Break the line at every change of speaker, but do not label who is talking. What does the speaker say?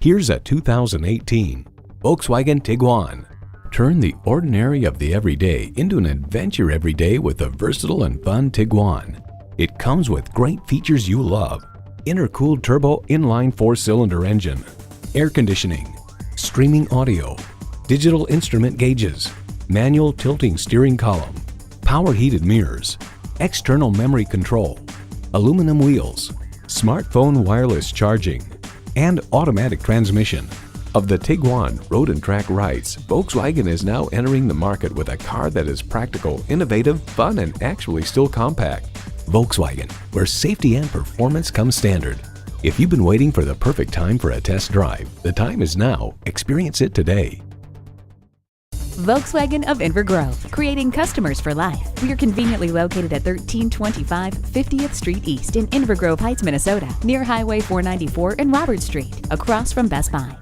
Here's a 2018 Volkswagen Tiguan. Turn the ordinary of the everyday into an adventure every day with the versatile and fun Tiguan. It comes with great features you love: intercooled turbo inline 4-cylinder engine, air conditioning, streaming audio, digital instrument gauges, manual tilting steering column, power heated mirrors, external memory control, aluminum wheels, smartphone wireless charging, and automatic transmission. Of the Tiguan Road and Track rights, Volkswagen is now entering the market with a car that is practical, innovative, fun, and actually still compact. Volkswagen, where safety and performance come standard. If you've been waiting for the perfect time for a test drive, the time is now. Experience it today.
Volkswagen of Inver Grove, creating customers for life. We are conveniently located at 1325 50th Street East in Inver-Grove-Heights, Minnesota, near Highway 494 and Robert Street, across from Best Buy.